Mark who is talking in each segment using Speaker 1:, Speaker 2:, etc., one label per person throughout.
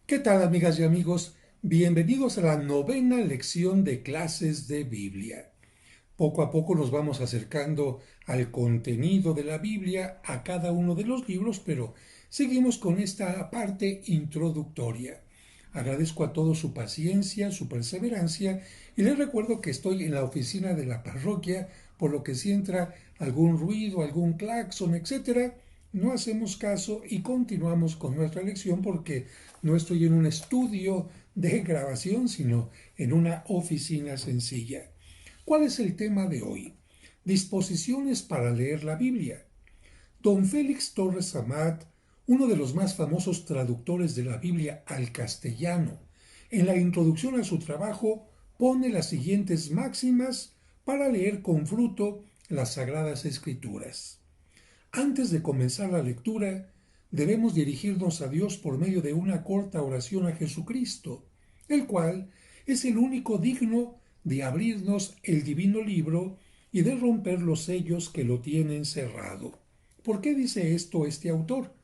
Speaker 1: ¿Qué tal, amigas y amigos? Bienvenidos a la novena lección de clases de Biblia. Poco a poco nos vamos acercando al contenido de la Biblia, a cada uno de los libros, pero seguimos con esta parte introductoria. Agradezco a todos su paciencia, su perseverancia y les recuerdo que estoy en la oficina de la parroquia, por lo que si entra algún ruido, algún claxon, etcétera, no hacemos caso y continuamos con nuestra lección porque no estoy en un estudio de grabación, sino en una oficina sencilla. ¿Cuál es el tema de hoy? Disposiciones para leer la Biblia. Don Félix Torres Amat, uno de los más famosos traductores de la Biblia al castellano, en la introducción a su trabajo pone las siguientes máximas para leer con fruto las Sagradas Escrituras. Antes de comenzar la lectura, debemos dirigirnos a Dios por medio de una corta oración a Jesucristo, el cual es el único digno de abrirnos el divino libro y de romper los sellos que lo tienen cerrado. ¿Por qué dice esto este autor?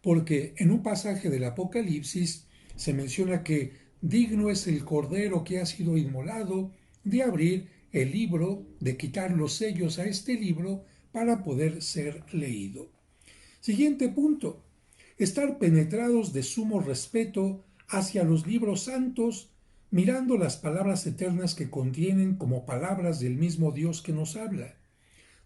Speaker 1: Porque en un pasaje del Apocalipsis se menciona que digno es el Cordero que ha sido inmolado de abrir el libro, de quitar los sellos a este libro para poder ser leído. Siguiente punto. Estar penetrados de sumo respeto hacia los libros santos, mirando las palabras eternas que contienen como palabras del mismo Dios que nos habla,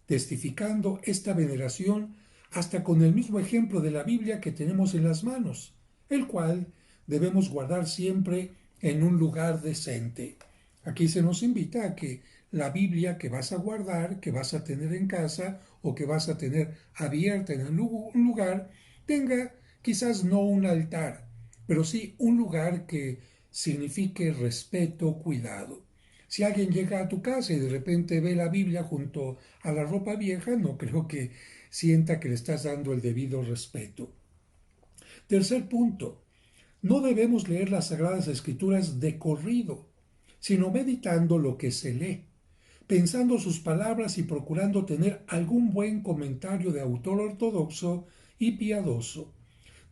Speaker 1: testificando esta veneración hasta con el mismo ejemplo de la Biblia que tenemos en las manos, el cual debemos guardar siempre en un lugar decente. Aquí se nos invita a que la Biblia que vas a guardar, que vas a tener en casa o que vas a tener abierta en un lugar, tenga quizás no un altar, pero sí un lugar que signifique respeto, cuidado. Si alguien llega a tu casa y de repente ve la Biblia junto a la ropa vieja, no creo que sienta que le estás dando el debido respeto. Tercer punto, no debemos leer las Sagradas Escrituras de corrido, sino meditando lo que se lee, pensando sus palabras y procurando tener algún buen comentario de autor ortodoxo y piadoso.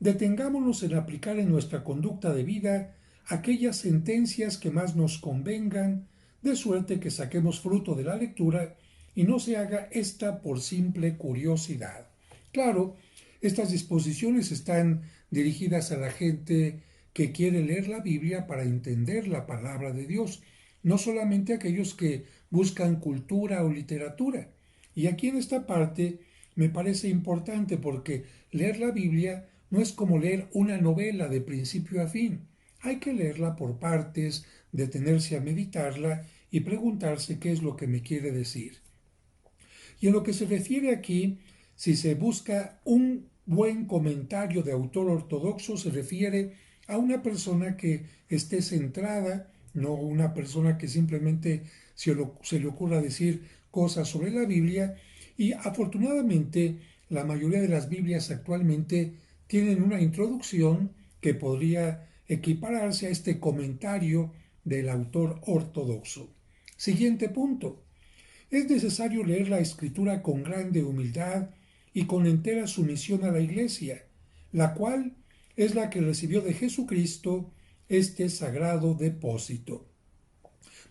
Speaker 1: Detengámonos en aplicar en nuestra conducta de vida aquellas sentencias que más nos convengan, de suerte que saquemos fruto de la lectura y no se haga esta por simple curiosidad. Claro, estas disposiciones están dirigidas a la gente que quiere leer la Biblia para entender la palabra de Dios, no solamente a aquellos que buscan cultura o literatura. Y aquí en esta parte me parece importante porque leer la Biblia no es como leer una novela de principio a fin. Hay que leerla por partes, detenerse a meditarla y preguntarse qué es lo que me quiere decir. Y en lo que se refiere aquí, si se busca un buen comentario de autor ortodoxo, se refiere a una persona que esté centrada, no una persona que simplemente se le ocurra decir cosas sobre la Biblia. Y afortunadamente, la mayoría de las Biblias actualmente tienen una introducción que podría equipararse a este comentario del autor ortodoxo. Siguiente punto. Es necesario leer la Escritura con grande humildad y con entera sumisión a la Iglesia, la cual es la que recibió de Jesucristo este sagrado depósito.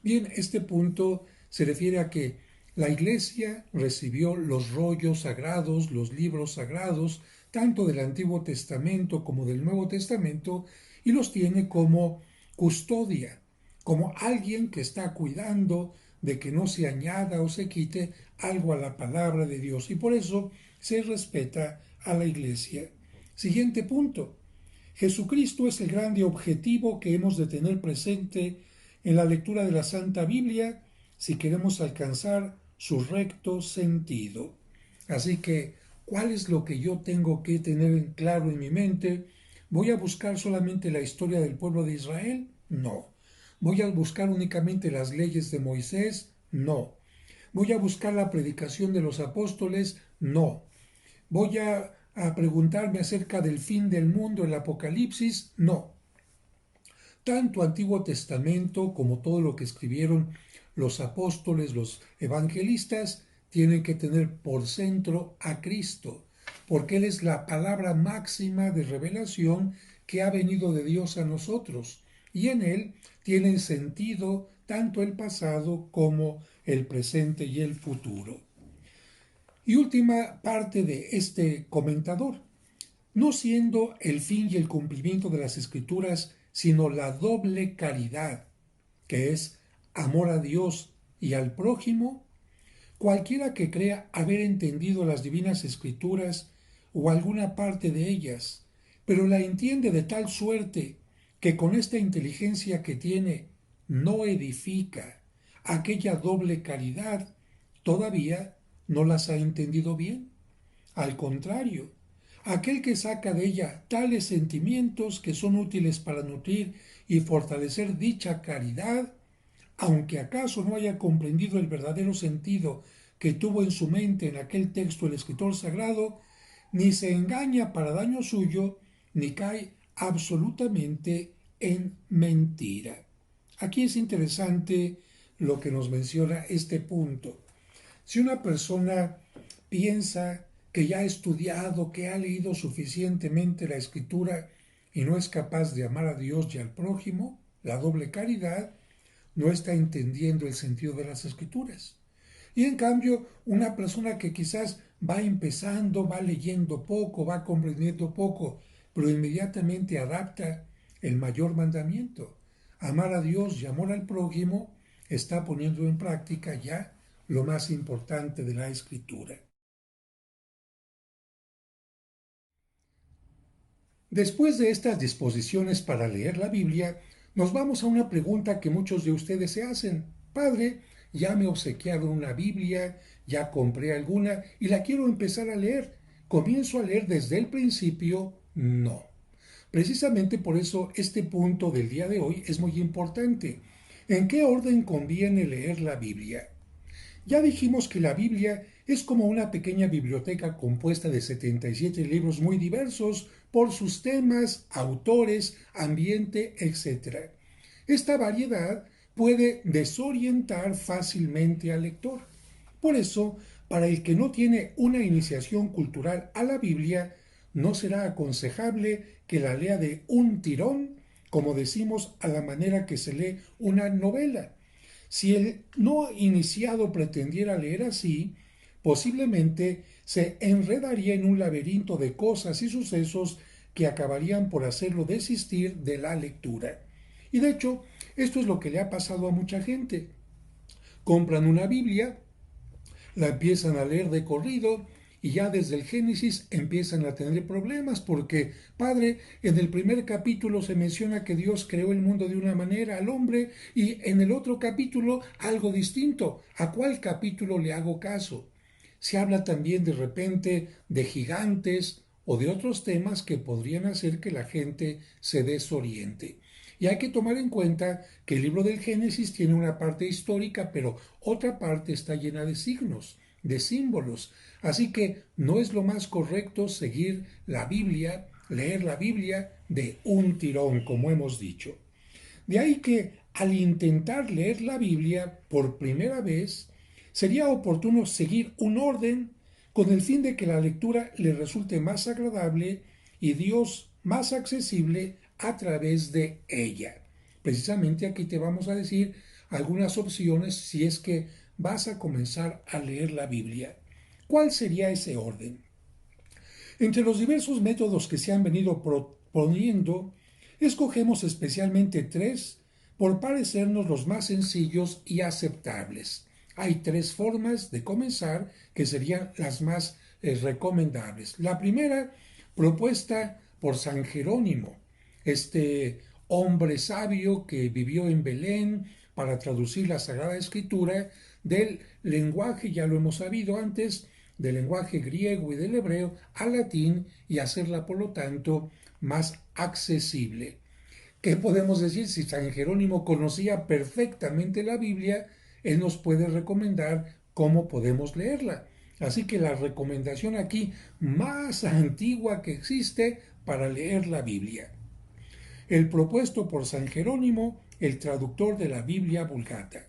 Speaker 1: Bien, este punto se refiere a que la Iglesia recibió los rollos sagrados, los libros sagrados, tanto del Antiguo Testamento como del Nuevo Testamento, y los tiene como custodia, como alguien que está cuidando de que no se añada o se quite algo a la palabra de Dios, y por eso se respeta a la Iglesia. Siguiente punto. Jesucristo es el grande objetivo que hemos de tener presente en la lectura de la Santa Biblia si queremos alcanzar su recto sentido. Así que, ¿cuál es lo que yo tengo que tener claro en mi mente? ¿Voy a buscar solamente la historia del pueblo de Israel? No. ¿Voy a buscar únicamente las leyes de Moisés? No. ¿Voy a buscar la predicación de los apóstoles? No. ¿Voy a preguntarme acerca del fin del mundo, el Apocalipsis? No. Tanto Antiguo Testamento como todo lo que escribieron los apóstoles, los evangelistas, tienen que tener por centro a Cristo, porque Él es la palabra máxima de revelación que ha venido de Dios a nosotros, y en él tienen sentido tanto el pasado como el presente y el futuro. Y última parte de este comentador: no siendo el fin y el cumplimiento de las Escrituras, sino la doble caridad, que es amor a Dios y al prójimo, cualquiera que crea haber entendido las divinas Escrituras o alguna parte de ellas, pero la entiende de tal suerte que con esta inteligencia que tiene no edifica aquella doble caridad, todavía no las ha entendido bien. Al contrario, aquel que saca de ella tales sentimientos que son útiles para nutrir y fortalecer dicha caridad, aunque acaso no haya comprendido el verdadero sentido que tuvo en su mente en aquel texto el escritor sagrado, ni se engaña para daño suyo, ni cae absolutamente en mentira. Aquí es interesante lo que nos menciona este punto. Si una persona piensa que ya ha estudiado, que ha leído suficientemente la escritura y no es capaz de amar a Dios y al prójimo, la doble caridad, no está entendiendo el sentido de las escrituras. Y en cambio, una persona que quizás va empezando, va leyendo poco, va comprendiendo poco, pero inmediatamente adapta el mayor mandamiento, amar a Dios y amor al prójimo, está poniendo en práctica ya lo más importante de la escritura. Después de estas disposiciones para leer la Biblia, nos vamos a una pregunta que muchos de ustedes se hacen. Padre, ya me obsequiaron una Biblia, ya compré alguna y la quiero empezar a leer. ¿Comienzo a leer desde el principio? No. Precisamente por eso este punto del día de hoy es muy importante. ¿En qué orden conviene leer la Biblia? Ya dijimos que la Biblia es como una pequeña biblioteca compuesta de 77 libros muy diversos por sus temas, autores, ambiente, etc. Esta variedad puede desorientar fácilmente al lector. Por eso, para el que no tiene una iniciación cultural a la Biblia, no será aconsejable que la lea de un tirón, como decimos a la manera que se lee una novela. Si el no iniciado pretendiera leer así, posiblemente se enredaría en un laberinto de cosas y sucesos que acabarían por hacerlo desistir de la lectura. Y de hecho, esto es lo que le ha pasado a mucha gente. Compran una Biblia, la empiezan a leer de corrido y ya desde el Génesis empiezan a tener problemas porque, padre, en el primer capítulo se menciona que Dios creó el mundo de una manera al hombre y en el otro capítulo algo distinto. ¿A cuál capítulo le hago caso? Se habla también de repente de gigantes o de otros temas que podrían hacer que la gente se desoriente. Y hay que tomar en cuenta que el libro del Génesis tiene una parte histórica, pero otra parte está llena de signos, de símbolos. Así que no es lo más correcto seguir la Biblia, leer la Biblia de un tirón, como hemos dicho. De ahí que al intentar leer la Biblia por primera vez, sería oportuno seguir un orden con el fin de que la lectura le resulte más agradable y Dios más accesible a través de ella. Precisamente aquí te vamos a decir algunas opciones si es que vas a comenzar a leer la Biblia. ¿Cuál sería ese orden? Entre los diversos métodos que se han venido proponiendo, escogemos especialmente tres por parecernos los más sencillos y aceptables. Hay tres formas de comenzar que serían las más recomendables. La primera, propuesta por San Jerónimo, este hombre sabio que vivió en Belén para traducir la Sagrada Escritura del lenguaje, ya lo hemos sabido antes, del lenguaje griego y del hebreo al latín y hacerla, por lo tanto, más accesible. ¿Qué podemos decir? Si San Jerónimo conocía perfectamente la Biblia, él nos puede recomendar cómo podemos leerla. Así que la recomendación aquí más antigua que existe para leer la Biblia. El propuesto por San Jerónimo, el traductor de la Biblia Vulgata.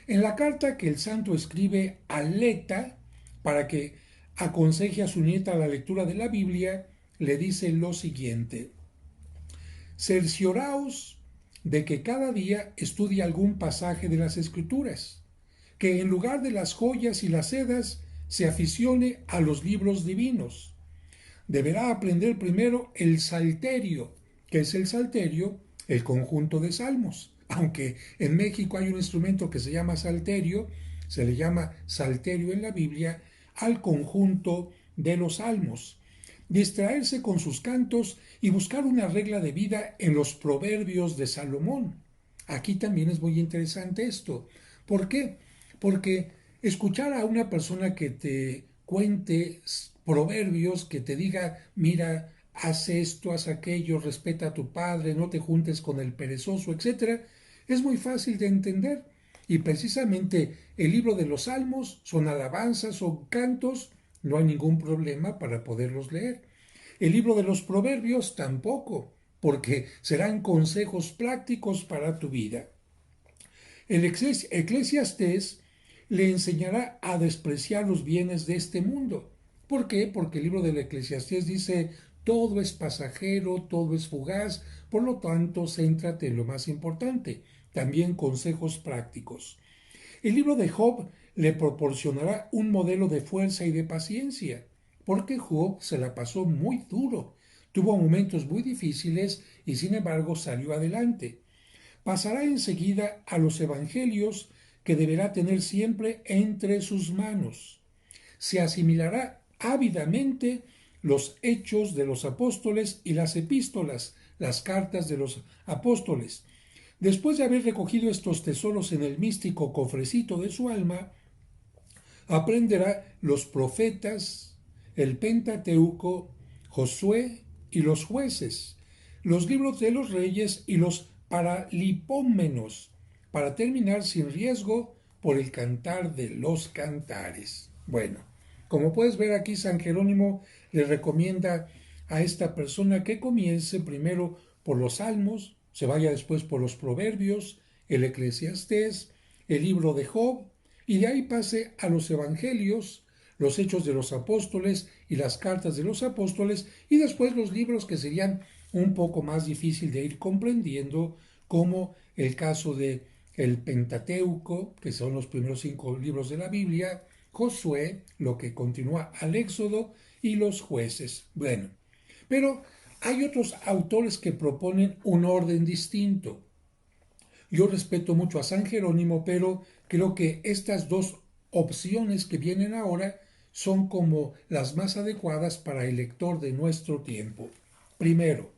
Speaker 1: En la carta que el santo escribe a Leta para que aconseje a su nieta la lectura de la Biblia, le dice lo siguiente: cercioraos de que cada día estudie algún pasaje de las Escrituras, que en lugar de las joyas y las sedas se aficione a los libros divinos. Deberá aprender primero el salterio. ¿Qué es el salterio? El conjunto de salmos. Aunque en México hay un instrumento que se llama salterio, se le llama salterio en la Biblia al conjunto de los salmos. Distraerse con sus cantos y buscar una regla de vida en los proverbios de Salomón. Aquí también es muy interesante esto. ¿Por qué? Porque escuchar a una persona que te cuente proverbios, que te diga, mira, haz esto, haz aquello, respeta a tu padre, no te juntes con el perezoso, etcétera, es muy fácil de entender. Y precisamente el libro de los Salmos son alabanzas, son cantos, no hay ningún problema para poderlos leer. El libro de los Proverbios tampoco, porque serán consejos prácticos para tu vida. El Eclesiastés le enseñará a despreciar los bienes de este mundo. ¿Por qué? Porque el libro del Eclesiastés dice, todo es pasajero, todo es fugaz, por lo tanto, céntrate en lo más importante. También consejos prácticos. El libro de Job le proporcionará un modelo de fuerza y de paciencia, porque Job se la pasó muy duro, tuvo momentos muy difíciles y sin embargo salió adelante. Pasará enseguida a los evangelios que deberá tener siempre entre sus manos. Se asimilará ávidamente los hechos de los apóstoles y las epístolas, las cartas de los apóstoles. Después de haber recogido estos tesoros en el místico cofrecito de su alma, aprenderá los profetas, el Pentateuco, Josué y los jueces, los libros de los reyes y los paralipómenos, para terminar sin riesgo por el cantar de los cantares. Bueno, como puedes ver aquí, San Jerónimo le recomienda a esta persona que comience primero por los salmos, se vaya después por los proverbios, el Eclesiastés, el libro de Job, y de ahí pase a los evangelios, los hechos de los apóstoles y las cartas de los apóstoles, y después los libros que serían un poco más difícil de ir comprendiendo, como el caso de el Pentateuco, que son los primeros 5 libros de la Biblia, Josué, lo que continúa al Éxodo, y los jueces. Bueno, pero hay otros autores que proponen un orden distinto. Yo respeto mucho a San Jerónimo, pero creo que estas dos opciones que vienen ahora son como las más adecuadas para el lector de nuestro tiempo. Primero,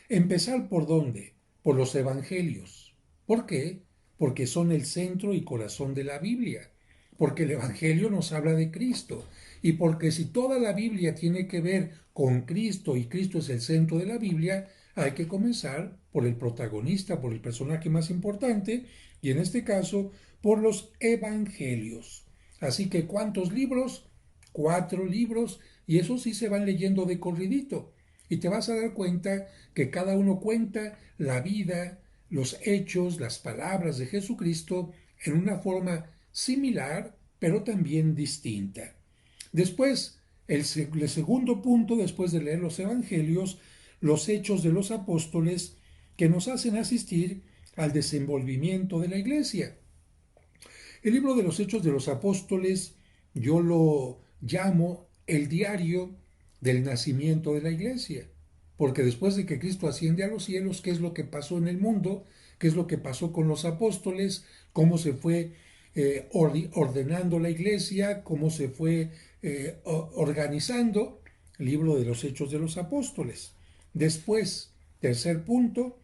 Speaker 1: empezar por dónde? Por los evangelios. ¿Por qué? Porque son el centro y corazón de la Biblia. Porque el evangelio nos habla de Cristo. Y porque si toda la Biblia tiene que ver con Cristo y Cristo es el centro de la Biblia, hay que comenzar por el protagonista, por el personaje más importante, y en este caso, por los evangelios. Así que, ¿cuántos libros? 4 libros, y esos sí se van leyendo de corridito. Y te vas a dar cuenta que cada uno cuenta la vida, los hechos, las palabras de Jesucristo en una forma similar, pero también distinta. Después, el segundo punto, después de leer los evangelios, los hechos de los apóstoles que nos hacen asistir al desenvolvimiento de la iglesia. El libro de los hechos de los apóstoles yo lo llamo el diario del nacimiento de la iglesia, porque después de que Cristo asciende a los cielos, ¿qué es lo que pasó en el mundo? ¿Qué es lo que pasó con los apóstoles? ¿Cómo se fue ordenando la iglesia? ¿Cómo se fue organizando? El libro de los hechos de los apóstoles. Después, tercer punto,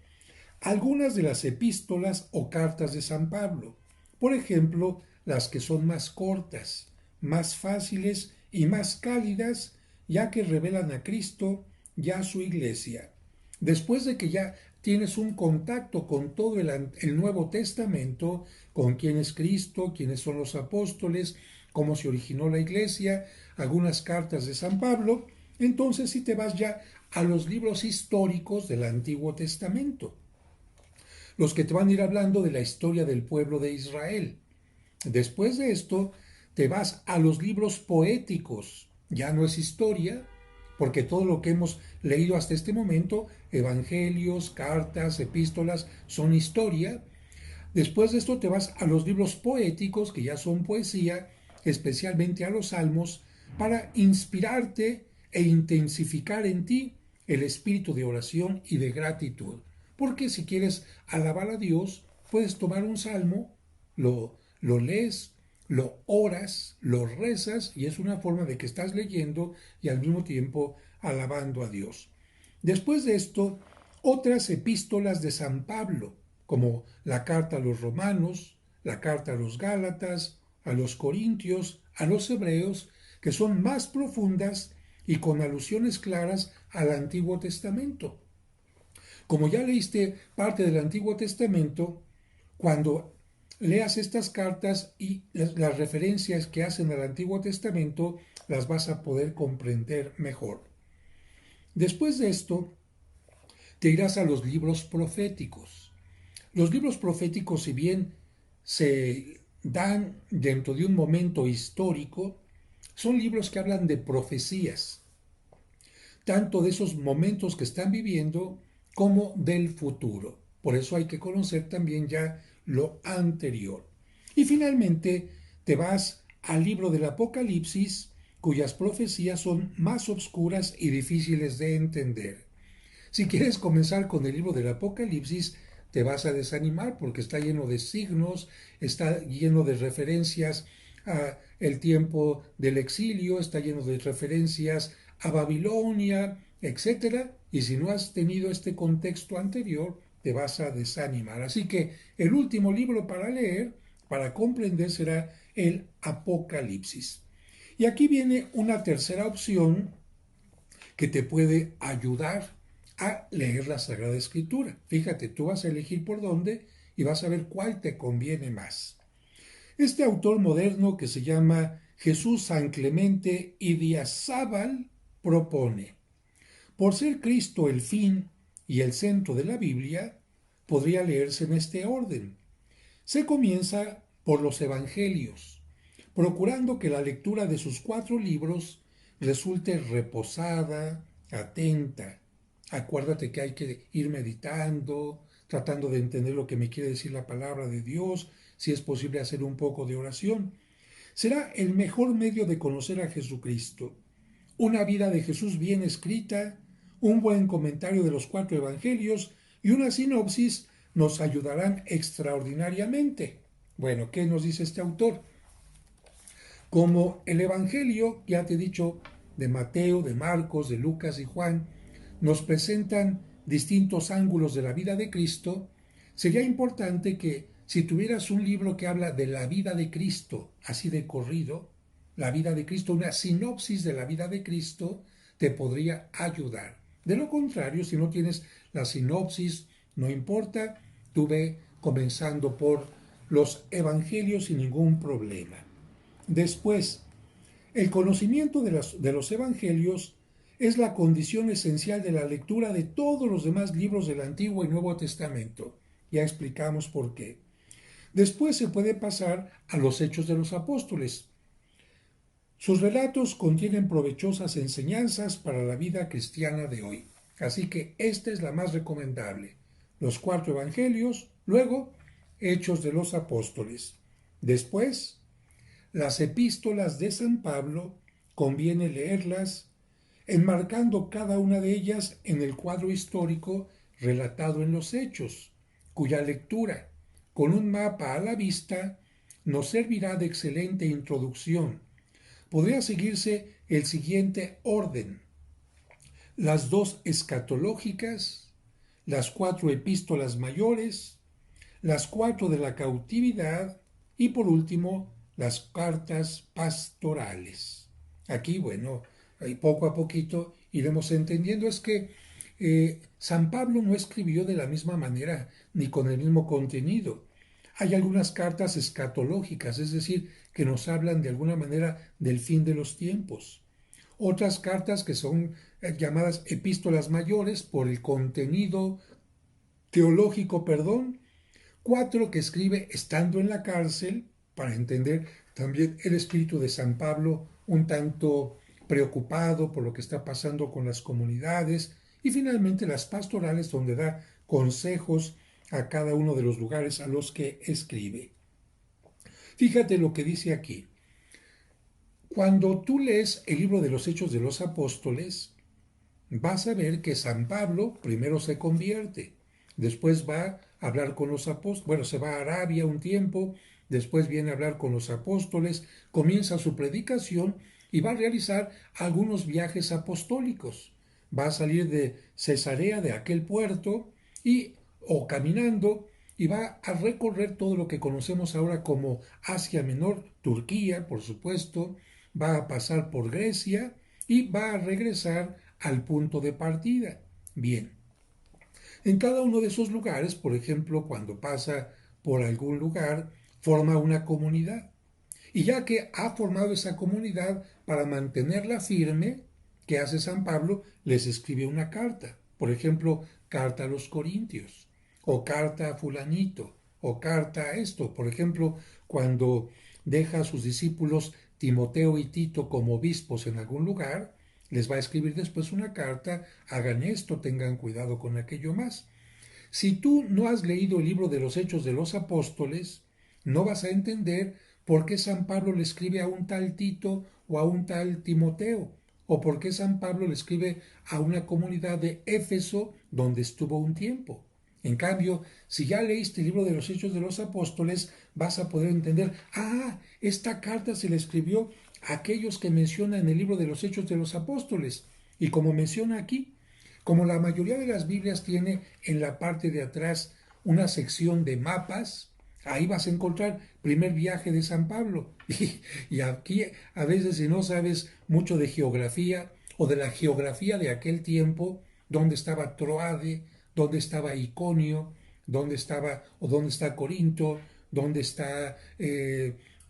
Speaker 1: algunas de las epístolas o cartas de San Pablo. Por ejemplo, las que son más cortas, más fáciles y más cálidas, ya que revelan a Cristo y a su iglesia. Después de que ya tienes un contacto con todo el Nuevo Testamento, con quién es Cristo, quiénes son los apóstoles, cómo se originó la iglesia, algunas cartas de San Pablo, entonces sí te vas ya a los libros históricos del Antiguo Testamento, los que te van a ir hablando de la historia del pueblo de Israel. Después de esto, te vas a los libros poéticos. Ya no es historia, porque todo lo que hemos leído hasta este momento, evangelios, cartas, epístolas, son historia. Después de esto te vas a los libros poéticos, que ya son poesía, especialmente a los salmos, para inspirarte e intensificar en ti el espíritu de oración y de gratitud. Porque si quieres alabar a Dios, puedes tomar un salmo, lo lees, lo oras, lo rezas, y es una forma de que estás leyendo y al mismo tiempo alabando a Dios. Después de esto, otras epístolas de San Pablo, como la carta a los romanos, la carta a los gálatas, a los corintios, a los hebreos, que son más profundas y con alusiones claras al Antiguo Testamento. Como ya leíste parte del Antiguo Testamento, cuando leas estas cartas y las referencias que hacen al Antiguo Testamento, las vas a poder comprender mejor. Después de esto, te irás a los libros proféticos. Los libros proféticos, si bien se dan dentro de un momento histórico, son libros que hablan de profecías, tanto de esos momentos que están viviendo como del futuro. Por eso hay que conocer también ya lo anterior. Y finalmente te vas al libro del Apocalipsis, cuyas profecías son más obscuras y difíciles de entender. Si quieres comenzar con el libro del Apocalipsis, te vas a desanimar porque está lleno de signos, está lleno de referencias a el tiempo del exilio, está lleno de referencias a Babilonia, etcétera, y si no has tenido este contexto anterior, te vas a desanimar. Así que el último libro para leer, para comprender, será el Apocalipsis. Y aquí viene una tercera opción que te puede ayudar a leer la Sagrada Escritura. Fíjate, tú vas a elegir por dónde y vas a ver cuál te conviene más. Este autor moderno que se llama Jesús San Clemente Idiazábal propone: por ser Cristo el fin y el centro de la Biblia, podría leerse en este orden. Se comienza por los Evangelios, procurando que la lectura de sus 4 libros resulte reposada, atenta. Acuérdate que hay que ir meditando, tratando de entender lo que me quiere decir la palabra de Dios, si es posible hacer un poco de oración. Será el mejor medio de conocer a Jesucristo. Una vida de Jesús bien escrita, un buen comentario de los 4 evangelios y una sinopsis nos ayudarán extraordinariamente. Bueno, ¿qué nos dice este autor? Como el evangelio, ya te he dicho, de Mateo, de Marcos, de Lucas y Juan, nos presentan distintos ángulos de la vida de Cristo, sería importante que si tuvieras un libro que habla de la vida de Cristo, así de corrido, la vida de Cristo, una sinopsis de la vida de Cristo, te podría ayudar. De lo contrario, si no tienes la sinopsis, no importa, tú ve comenzando por los evangelios sin ningún problema. Después, el conocimiento de los evangelios es la condición esencial de la lectura de todos los demás libros del Antiguo y Nuevo Testamento. Ya explicamos por qué. Después se puede pasar a los Hechos de los Apóstoles. Sus relatos contienen provechosas enseñanzas para la vida cristiana de hoy. Así que esta es la más recomendable. Los 4 evangelios, luego Hechos de los Apóstoles. Después, las epístolas de San Pablo, conviene leerlas enmarcando cada una de ellas en el cuadro histórico relatado en los Hechos, cuya lectura, con un mapa a la vista, nos servirá de excelente introducción. Podría seguirse el siguiente orden: las 2 escatológicas, las 4 epístolas mayores, las 4 de la cautividad y por último las cartas pastorales. Aquí, bueno, poco a poquito iremos entendiendo. Es que San Pablo no escribió de la misma manera ni con el mismo contenido. Hay algunas cartas escatológicas, es decir, que nos hablan de alguna manera del fin de los tiempos. Otras cartas que son llamadas epístolas mayores por el contenido teológico, 4 que escribe estando en la cárcel, para entender también el espíritu de San Pablo un tanto preocupado por lo que está pasando con las comunidades, y finalmente las pastorales, donde da consejos a cada uno de los lugares a los que escribe. Fíjate lo que dice aquí. Cuando tú lees el libro de los Hechos de los Apóstoles, vas a ver que San Pablo primero se convierte, después va a hablar con los apóstoles, bueno, se va a Arabia un tiempo, después viene a hablar con los apóstoles, comienza su predicación y va a realizar algunos viajes apostólicos. Va a salir de Cesarea, de aquel puerto, y o caminando, y va a recorrer todo lo que conocemos ahora como Asia Menor, Turquía, por supuesto, va a pasar por Grecia y va a regresar al punto de partida. Bien, en cada uno de esos lugares, por ejemplo, cuando pasa por algún lugar, forma una comunidad. Y ya que ha formado esa comunidad, para mantenerla firme, ¿qué hace San Pablo? Les escribe una carta. Por ejemplo, carta a los Corintios, o carta a fulanito, o carta a esto. Por ejemplo, cuando deja a sus discípulos Timoteo y Tito como obispos en algún lugar, les va a escribir después una carta, hagan esto, tengan cuidado con aquello más. Si tú no has leído el libro de los Hechos de los Apóstoles, no vas a entender por qué San Pablo le escribe a un tal Tito o a un tal Timoteo, o por qué San Pablo le escribe a una comunidad de Éfeso donde estuvo un tiempo. En cambio, si ya leíste el libro de los Hechos de los Apóstoles, vas a poder entender, esta carta se le escribió a aquellos que menciona en el libro de los Hechos de los Apóstoles. Y como menciona aquí, como la mayoría de las Biblias tiene en la parte de atrás una sección de mapas, ahí vas a encontrar primer viaje de San Pablo. Y aquí a veces si no sabes mucho de geografía o de la geografía de aquel tiempo, dónde estaba Troade, dónde estaba Iconio, dónde estaba o dónde está Corinto, dónde está,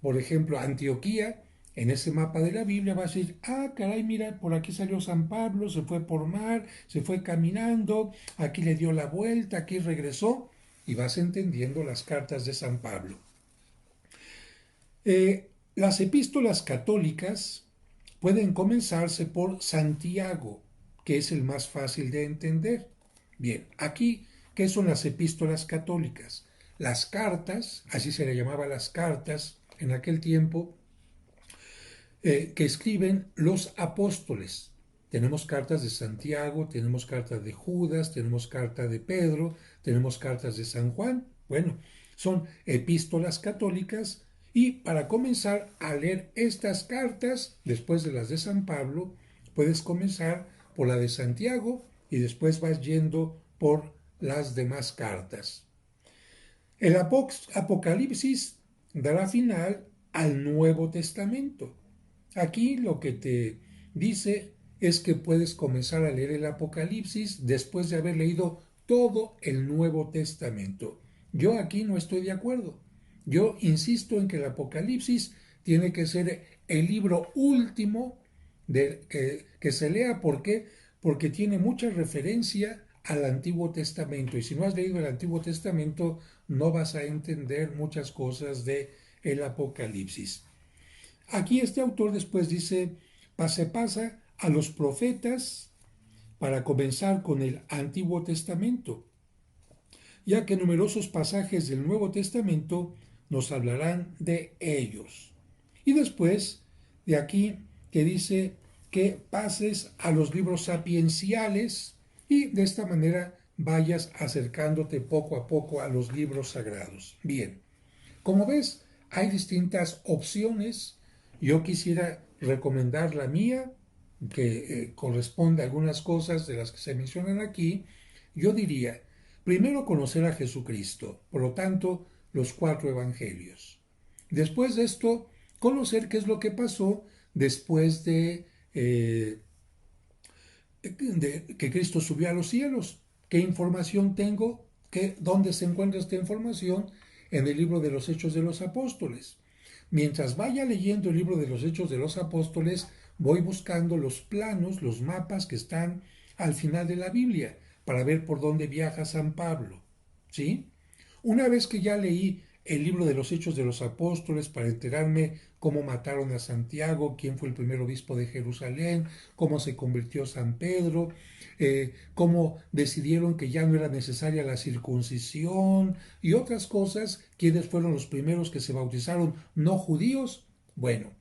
Speaker 1: por ejemplo, Antioquía, en ese mapa de la Biblia vas a decir, caray, mira, por aquí salió San Pablo, se fue por mar, se fue caminando, aquí le dio la vuelta, aquí regresó, y vas entendiendo las cartas de San Pablo. Las epístolas católicas pueden comenzarse por Santiago, que es el más fácil de entender. Bien, aquí, ¿qué son las epístolas católicas? Las cartas, así se le llamaba las cartas en aquel tiempo, que escriben los apóstoles. Tenemos cartas de Santiago, tenemos cartas de Judas, tenemos carta de Pedro, tenemos cartas de San Juan. Bueno, son epístolas católicas, y para comenzar a leer estas cartas, después de las de San Pablo, puedes comenzar por la de Santiago y después vas yendo por las demás cartas. El Apocalipsis dará final al Nuevo Testamento. Aquí lo que te dice es que puedes comenzar a leer el Apocalipsis después de haber leído todo el Nuevo Testamento. Yo aquí no estoy de acuerdo. Yo insisto en que el Apocalipsis tiene que ser el libro último que se lea. ¿Por qué? Porque tiene mucha referencia al Antiguo Testamento. Y si no has leído el Antiguo Testamento, no vas a entender muchas cosas de el Apocalipsis. Aquí este autor después dice, se pasa a los profetas para comenzar con el Antiguo Testamento, ya que numerosos pasajes del Nuevo Testamento nos hablarán de ellos. Y después de aquí que dice que pases a los libros sapienciales y de esta manera vayas acercándote poco a poco a los libros sagrados. Bien, como ves, hay distintas opciones. Yo quisiera recomendar la mía, que corresponde a algunas cosas de las que se mencionan aquí. Yo diría, primero conocer a Jesucristo, por lo tanto, los 4 evangelios. Después de esto, conocer qué es lo que pasó después de que Cristo subió a los cielos. ¿Qué información tengo? ¿Dónde se encuentra esta información? En el libro de los Hechos de los Apóstoles. Mientras vaya leyendo el libro de los Hechos de los Apóstoles, voy buscando los planos, los mapas que están al final de la Biblia, para ver por dónde viaja San Pablo. ¿Sí? Una vez que ya leí el libro de los Hechos de los Apóstoles para enterarme cómo mataron a Santiago, quién fue el primer obispo de Jerusalén, cómo se convirtió San Pedro, cómo decidieron que ya no era necesaria la circuncisión y otras cosas, quiénes fueron los primeros que se bautizaron no judíos. Bueno,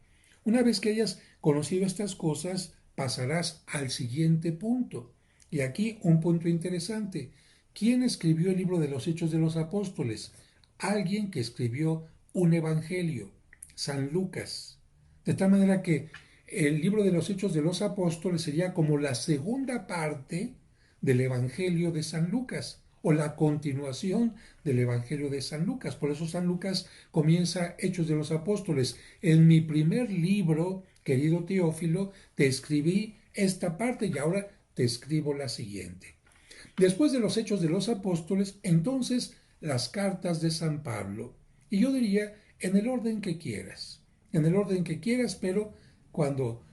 Speaker 1: una vez que hayas conocido estas cosas, pasarás al siguiente punto. Y aquí un punto interesante. ¿Quién escribió el libro de los Hechos de los Apóstoles? Alguien que escribió un evangelio, San Lucas. De tal manera que el libro de los Hechos de los Apóstoles sería como la segunda parte del evangelio de San Lucas o la continuación del evangelio de San Lucas. Por eso San Lucas comienza Hechos de los Apóstoles. En mi primer libro, querido Teófilo, te escribí esta parte y ahora te escribo la siguiente. Después de los Hechos de los Apóstoles, entonces las cartas de San Pablo. Y yo diría en el orden que quieras, en el orden que quieras, pero cuando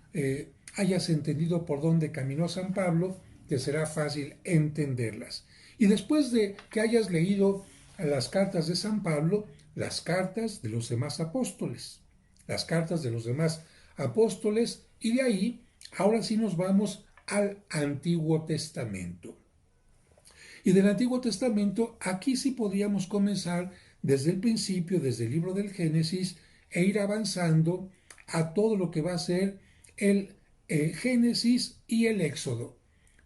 Speaker 1: hayas entendido por dónde caminó San Pablo, te será fácil entenderlas. Y después de que hayas leído las cartas de San Pablo, las cartas de los demás apóstoles, las cartas de los demás apóstoles, y de ahí, ahora sí nos vamos al Antiguo Testamento. Y del Antiguo Testamento, aquí sí podríamos comenzar desde el principio, desde el libro del Génesis, e ir avanzando a todo lo que va a ser el Génesis y el Éxodo.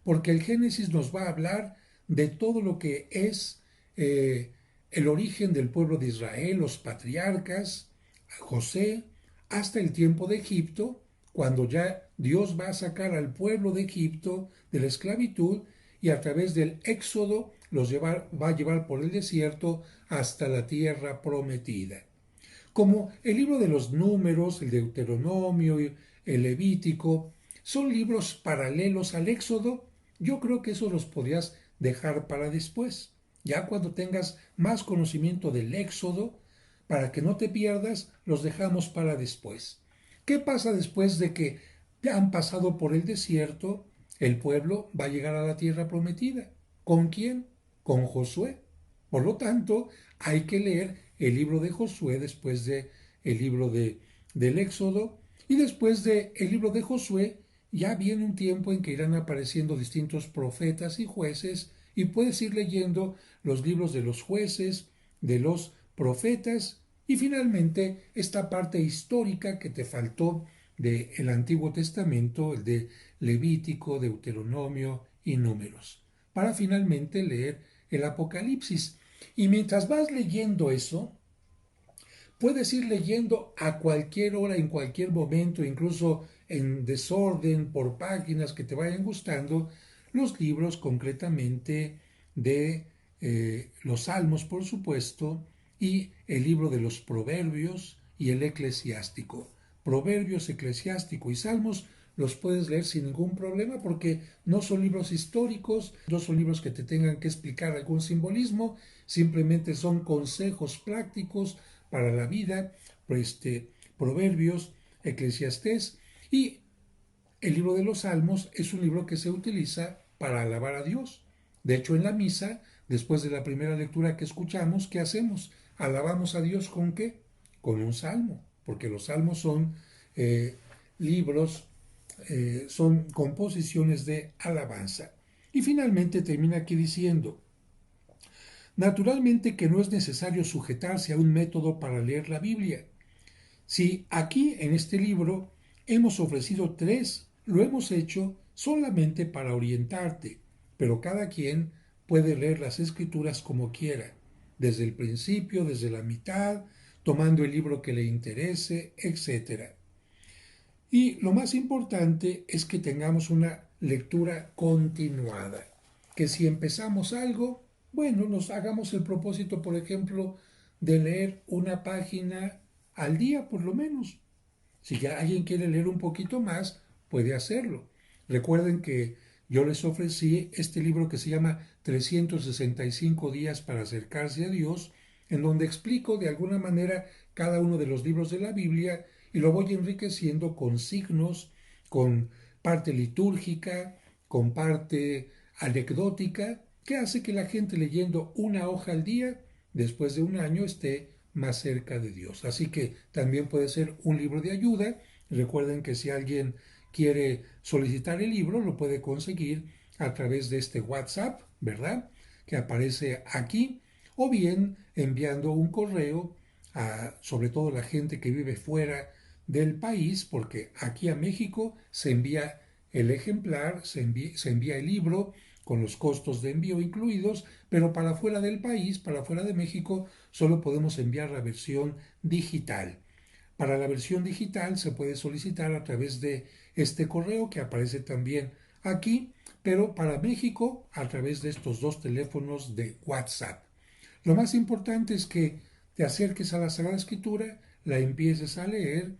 Speaker 1: Porque el Génesis nos va a hablar de todo lo que es el origen del pueblo de Israel, los patriarcas, José, hasta el tiempo de Egipto, cuando ya Dios va a sacar al pueblo de Egipto de la esclavitud y a través del Éxodo va a llevar por el desierto hasta la tierra prometida. Como el libro de los Números, el Deuteronomio, el Levítico, son libros paralelos al Éxodo, yo creo que eso los podrías dejar para después. Ya cuando tengas más conocimiento del Éxodo, para que no te pierdas, los dejamos para después. ¿Qué pasa después de que ya han pasado por el desierto? El pueblo va a llegar a la tierra prometida. ¿Con quién? Con Josué. Por lo tanto, hay que leer el libro de Josué después del libro del Éxodo, y después del libro de Josué ya viene un tiempo en que irán apareciendo distintos profetas y jueces, y puedes ir leyendo los libros de los jueces, de los profetas, y finalmente esta parte histórica que te faltó del Antiguo Testamento, el de Levítico, Deuteronomio y Números, para finalmente leer el Apocalipsis. Y mientras vas leyendo eso, puedes ir leyendo a cualquier hora, en cualquier momento, incluso en desorden, por páginas que te vayan gustando, los libros concretamente de los Salmos, por supuesto, y el libro de los Proverbios y el Eclesiástico. Proverbios, Eclesiástico y Salmos los puedes leer sin ningún problema porque no son libros históricos, no son libros que te tengan que explicar algún simbolismo, simplemente son consejos prácticos para la vida, Proverbios, Eclesiastés, y el libro de los Salmos es un libro que se utiliza para alabar a Dios. De hecho, en la misa, después de la primera lectura que escuchamos, ¿qué hacemos? ¿Alabamos a Dios con qué? Con un salmo, porque los salmos son libros, son composiciones de alabanza. Y finalmente termina aquí diciendo, naturalmente que no es necesario sujetarse a un método para leer la Biblia. Si aquí en este libro hemos ofrecido tres, lo hemos hecho solamente para orientarte, pero cada quien puede leer las escrituras como quiera, desde el principio, desde la mitad, tomando el libro que le interese, etc. Y lo más importante es que tengamos una lectura continuada, que si empezamos algo, bueno, nos hagamos el propósito, por ejemplo, de leer una página al día por lo menos. Si ya alguien quiere leer un poquito más, puede hacerlo. Recuerden que yo les ofrecí este libro que se llama 365 días para acercarse a Dios, en donde explico de alguna manera cada uno de los libros de la Biblia y lo voy enriqueciendo con signos, con parte litúrgica, con parte anecdótica, que hace que la gente leyendo una hoja al día, después de un año, esté más cerca de Dios. Así que también puede ser un libro de ayuda. Recuerden que si alguien quiere solicitar el libro, lo puede conseguir a través de este WhatsApp, ¿verdad? Que aparece aquí, o bien enviando un correo a, sobre todo la gente que vive fuera del país, porque aquí a México se envía el ejemplar, se envía el libro con los costos de envío incluidos, pero para fuera del país, para fuera de México, solo podemos enviar la versión digital. Para la versión digital se puede solicitar a través de este correo que aparece también aquí, pero para México a través de estos dos teléfonos de WhatsApp. Lo más importante es que te acerques a la Sagrada Escritura, la empieces a leer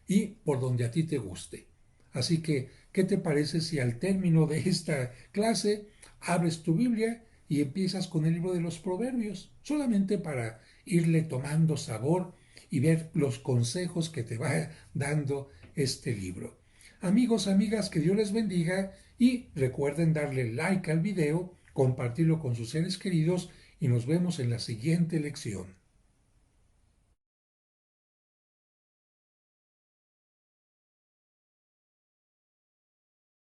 Speaker 1: y por donde a ti te guste. Así que, ¿qué te parece si al término de esta clase abres tu Biblia y empiezas con el libro de los Proverbios? Solamente para irle tomando sabor y ver los consejos que te va dando este libro. Amigos, amigas, que Dios les bendiga y recuerden darle like al video, compartirlo con sus seres queridos y nos vemos en la siguiente lección.